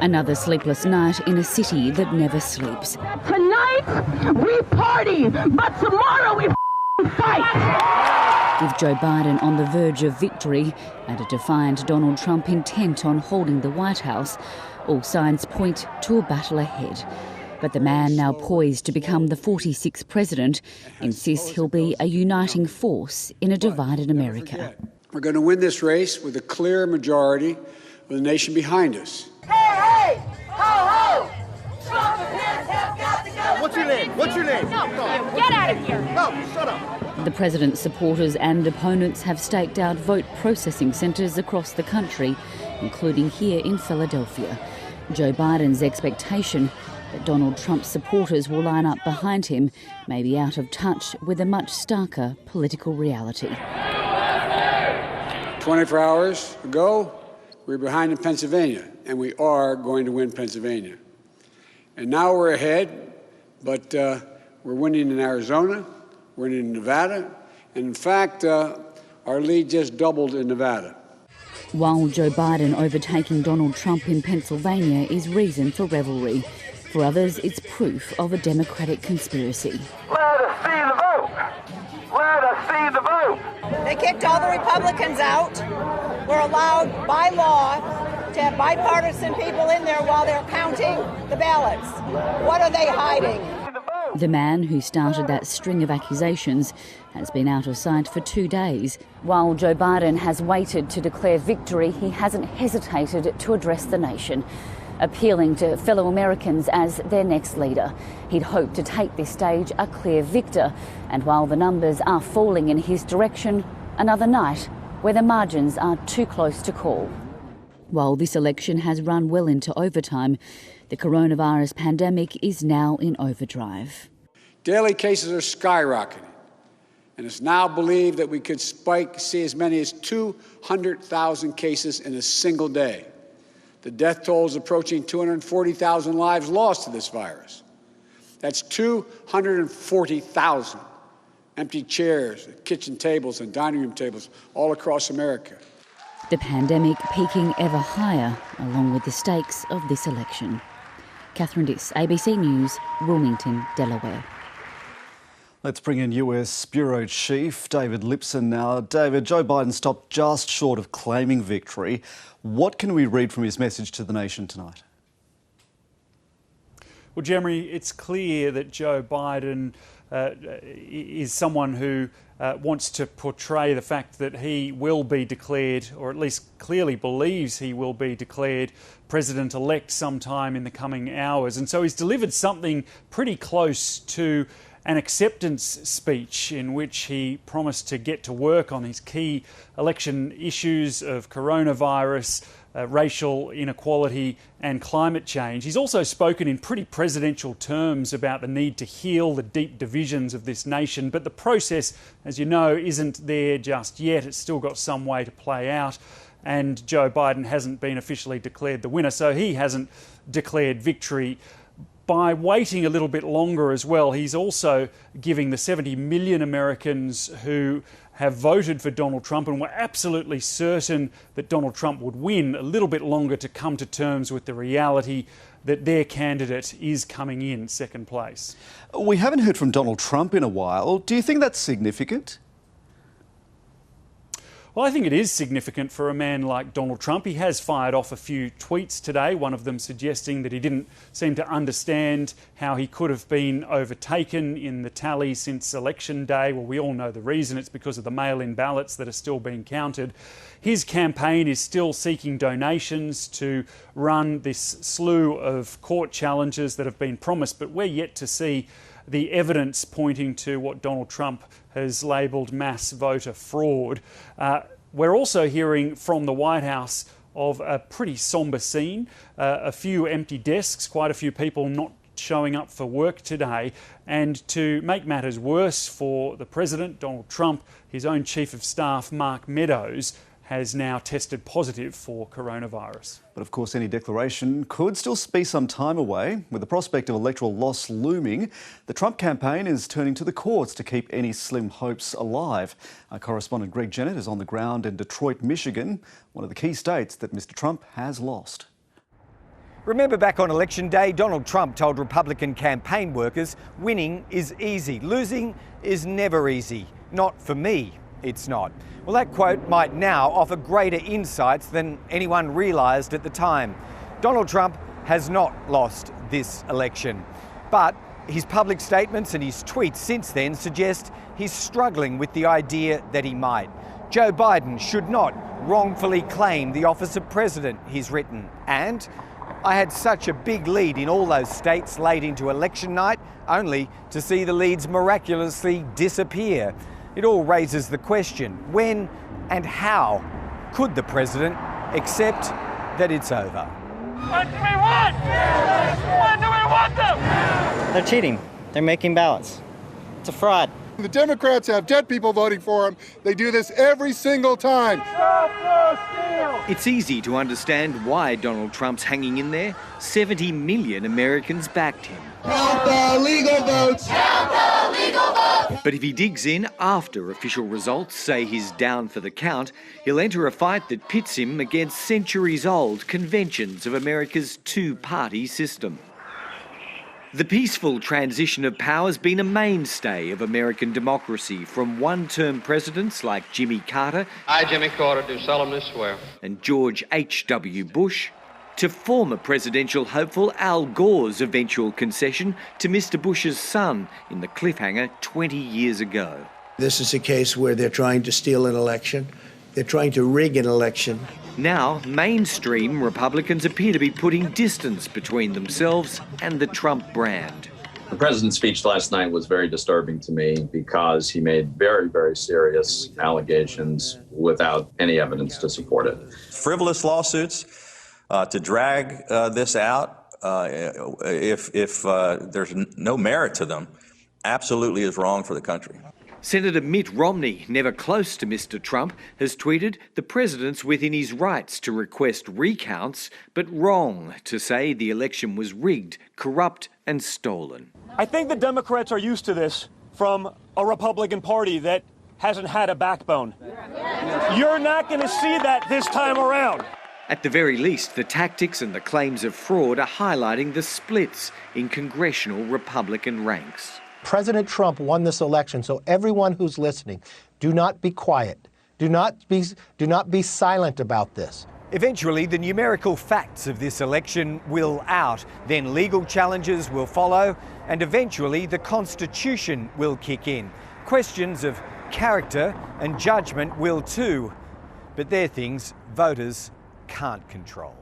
Another sleepless night in a city that never sleeps. Tonight, we party, but tomorrow we fight. With Joe Biden on the verge of victory and a defiant Donald Trump intent on holding the White House, all signs point to a battle ahead. But the man now poised to become the 46th president insists he'll be a uniting force in a divided America. We're going to win this race with a clear majority of the nation behind us. Hey, hey! Ho, ho! Trump and Pence have got to go. What's your name? What's your name? No, get out of here. No, shut up. The president's supporters and opponents have staked out vote processing centres across the country, including here in Philadelphia. Joe Biden's expectation that Donald Trump's supporters will line up behind him may be out of touch with a much starker political reality. 24 hours ago, we were behind in Pennsylvania, and we are going to win Pennsylvania. And now we're ahead, but we're winning in Arizona, we're winning in Nevada, and in fact, our lead just doubled in Nevada. While Joe Biden overtaking Donald Trump in Pennsylvania is reason for revelry, for others it's proof of a Democratic conspiracy. Let us see the vote. Let us see the vote. They kicked all the Republicans out. We're allowed by law to have bipartisan people in there while they're counting the ballots. What are they hiding? The man who started that string of accusations has been out of sight for 2 days. While Joe Biden has waited to declare victory, he hasn't hesitated to address the nation, appealing to fellow Americans as their next leader. He'd hoped to take this stage a clear victor, and while the numbers are falling in his direction, another night where the margins are too close to call. While this election has run well into overtime, the coronavirus pandemic is now in overdrive. Daily cases are skyrocketing, and it's now believed that we could see as many as 200,000 cases in a single day. The death toll is approaching 240,000 lives lost to this virus. That's 240,000 empty chairs, kitchen tables and dining room tables all across America. The pandemic peaking ever higher, along with the stakes of this election. Catherine Diss, ABC News, Wilmington, Delaware. Let's bring in US Bureau Chief David Lipson now. David, Joe Biden stopped just short of claiming victory. What can we read from his message to the nation tonight? Well, Jeremy, it's clear that Joe Biden is someone who wants to portray the fact that he will be declared, or at least clearly believes he will be declared president-elect sometime in the coming hours. And so he's delivered something pretty close to an acceptance speech in which he promised to get to work on his key election issues of coronavirus, racial inequality and climate change. He's also spoken in pretty presidential terms about the need to heal the deep divisions of this nation, but the process, as you know, isn't there just yet. It's still got some way to play out, and Joe Biden hasn't been officially declared the winner, so he hasn't declared victory. By waiting a little bit longer as well, he's also giving the 70 million Americans who have voted for Donald Trump and were absolutely certain that Donald Trump would win a little bit longer to come to terms with the reality that their candidate is coming in second place. We haven't heard from Donald Trump in a while. Do you think that's significant? Well, I think it is significant for a man like Donald Trump. He has fired off a few tweets today, one of them suggesting that he didn't seem to understand how he could have been overtaken in the tally since Election Day. Well, we all know the reason. It's because of the mail-in ballots that are still being counted. His campaign is still seeking donations to run this slew of court challenges that have been promised, but we're yet to see the evidence pointing to what Donald Trump has labelled mass voter fraud. We're also hearing from the White House of a pretty sombre scene, a few empty desks, quite a few people not showing up for work today. And to make matters worse for the President, Donald Trump, his own Chief of Staff, Mark Meadows, has now tested positive for coronavirus. But of course, any declaration could still be some time away. With the prospect of electoral loss looming, the Trump campaign is turning to the courts to keep any slim hopes alive. Our correspondent Greg Jennett is on the ground in Detroit, Michigan, one of the key states that Mr. Trump has lost. Remember back on election day, Donald Trump told Republican campaign workers winning is easy, losing is never easy. Not for me, it's not. Well, that quote might now offer greater insights than anyone realised at the time. Donald Trump has not lost this election, but his public statements and his tweets since then suggest he's struggling with the idea that he might. Joe Biden should not wrongfully claim the office of president, he's written. And I had such a big lead in all those states late into election night, only to see the leads miraculously disappear. It all raises the question, when and how could the president accept that it's over? What do we want? When do we want them? They're cheating. They're making ballots. It's a fraud. The Democrats have dead people voting for them. They do this every single time. Stop the steal! It's easy to understand why Donald Trump's hanging in there. 70 million Americans backed him. Count the legal votes! Count the legal votes! But if he digs in after official results say he's down for the count, he'll enter a fight that pits him against centuries-old conventions of America's two-party system. The peaceful transition of power has been a mainstay of American democracy, from one-term presidents like Jimmy Carter I, Jimmy Carter, do solemnly swear. and George H.W. Bush, to former presidential hopeful Al Gore's eventual concession to Mr. Bush's son in the cliffhanger 20 years ago. This is a case where they're trying to steal an election. They're trying to rig an election. Now, mainstream Republicans appear to be putting distance between themselves and the Trump brand. The president's speech last night was very disturbing to me because he made very, very serious allegations without any evidence to support it. Frivolous lawsuits to drag this out, if there's no merit to them, absolutely is wrong for the country. Senator Mitt Romney, never close to Mr. Trump, has tweeted the president's within his rights to request recounts, but wrong to say the election was rigged, corrupt and stolen. I think the Democrats are used to this from a Republican Party that hasn't had a backbone. You're not going to see that this time around. At the very least, the tactics and the claims of fraud are highlighting the splits in congressional Republican ranks. President Trump won this election, so everyone who's listening, do not be quiet. Do not be silent about this. Eventually, the numerical facts of this election will out. Then legal challenges will follow, and eventually the Constitution will kick in. Questions of character and judgment will too, but they're things voters can't control.